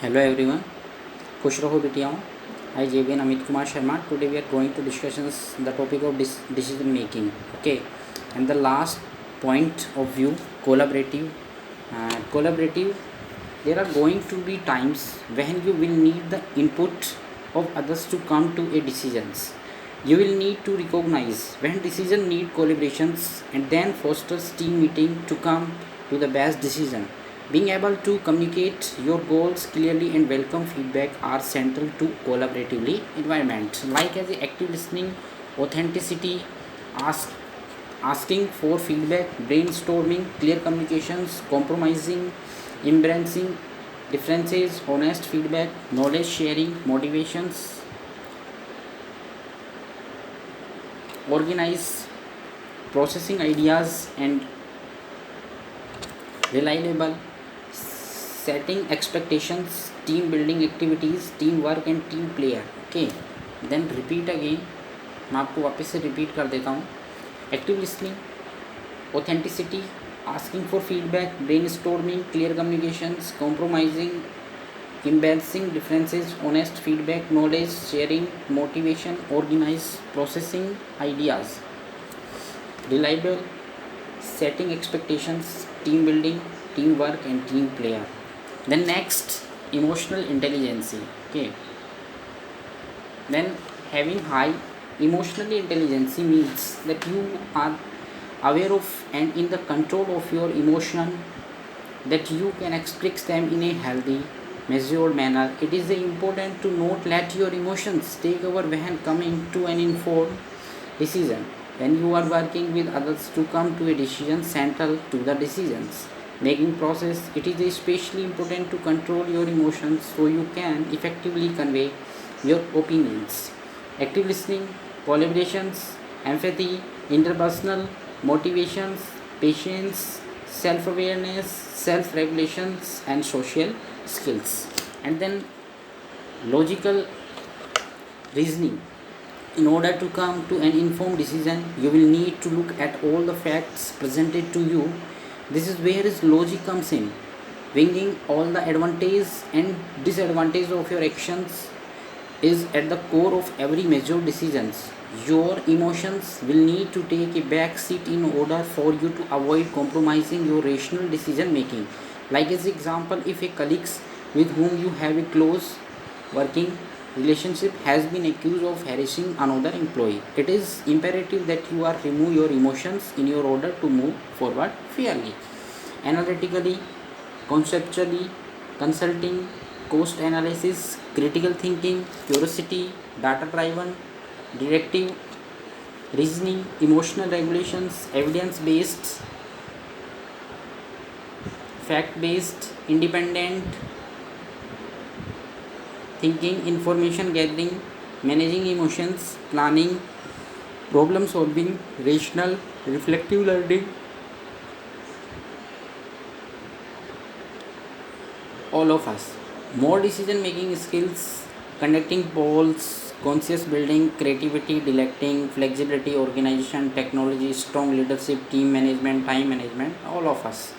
Hello everyone, खुश रहो बेटियाओं. Hi JBN Amit Kumar Sharma. Today we are going to discussions the topic of decision making. Okay, and the last point of view, collaborative. Collaborative. There are going to be times when you will need the input of others to come to a decisions. You will need to recognize when decision need collaborations and then fosters team meeting to come to the best decision. Being able to communicate your goals clearly and welcome feedback are central to collaboratively environment. Like as active listening, authenticity, asking for feedback, brainstorming, clear communications, compromising, embracing differences, honest feedback, knowledge sharing, motivations, organize, processing ideas, and reliable, setting expectations, team building activities, teamwork and team player. Okay, then repeat again. मैं आपको वापस से repeat कर देता हूँ. Active listening, authenticity, asking for feedback, brainstorming, clear communications, compromising, embracing differences, honest feedback, knowledge sharing, motivation, organize, processing ideas, reliable, setting expectations, team building, teamwork and team player. Then next, emotional intelligence. Okay, then having high emotional intelligence means that you are aware of and in the control of your emotion, that you can express them in a healthy measured manner. It is important to not let your emotions take over when coming to an informed decision. When you are working with others to come to a decision central to the decisions making process, it is especially important to control your emotions so you can effectively convey your opinions. Active listening, collaborations, empathy, interpersonal motivations, patience, self-awareness, self-regulations and social skills. And then logical reasoning. In order to come to an informed decision, you will need to look at all the facts presented to you. This is where is logic comes in. Weighing all the advantages and disadvantages of your actions is at the core of every major decisions. Your emotions will need to take a back seat in order for you to avoid compromising your rational decision making. Like as example, if a colleague with whom you have a close working relationship has been accused of harassing another employee, it is imperative that you are remove your emotions in your order to move forward fairly. Analytically, conceptually, consulting, cost analysis, critical thinking, curiosity, data driven, directive reasoning, emotional regulations, evidence based, fact based, independent thinking, information gathering, managing emotions, planning, problem solving, rational, reflective learning, all of us. More decision making skills, conducting polls, conscious building, creativity, directing, flexibility, organization, technology, strong leadership, team management, time management, all of us.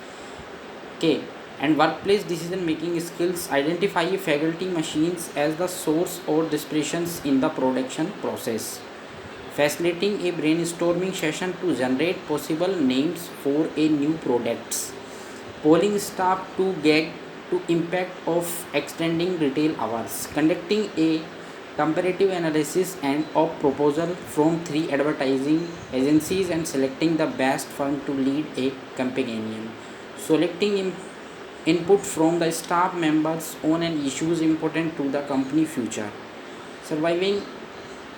Okay, and workplace decision making skills, identify faculty machines as the source or distractions in the production process, facilitating a brainstorming session to generate possible names for a new products, polling staff to gauge to impact of extending retail hours, conducting a comparative analysis and of proposal from 3 advertising agencies and selecting the best firm to lead a campaign, selecting input from the staff members on an issues important to the company future, surviving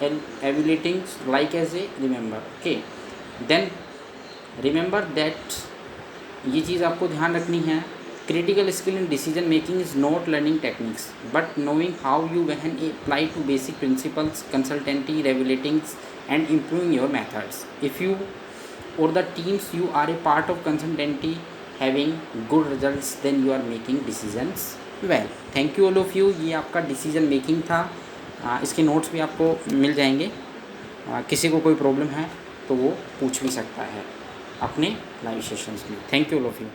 and evaluating like as a remember. Okay, then remember that ये चीज़ आपको ध्यान रखनी है. Critical skill in decision making is not learning techniques but knowing how you when apply to basic principles, consultancy, regulating and improving your methods. If you are the teams you are a part of consultancy having good results, then you are making decisions well. Thank you all of you. ये आपका decision making था. इसके notes भी आपको मिल जाएंगे. किसी को कोई प्रॉब्लम है तो वो पूछ भी सकता है अपने लाइव सेशंस में. Thank you all of you.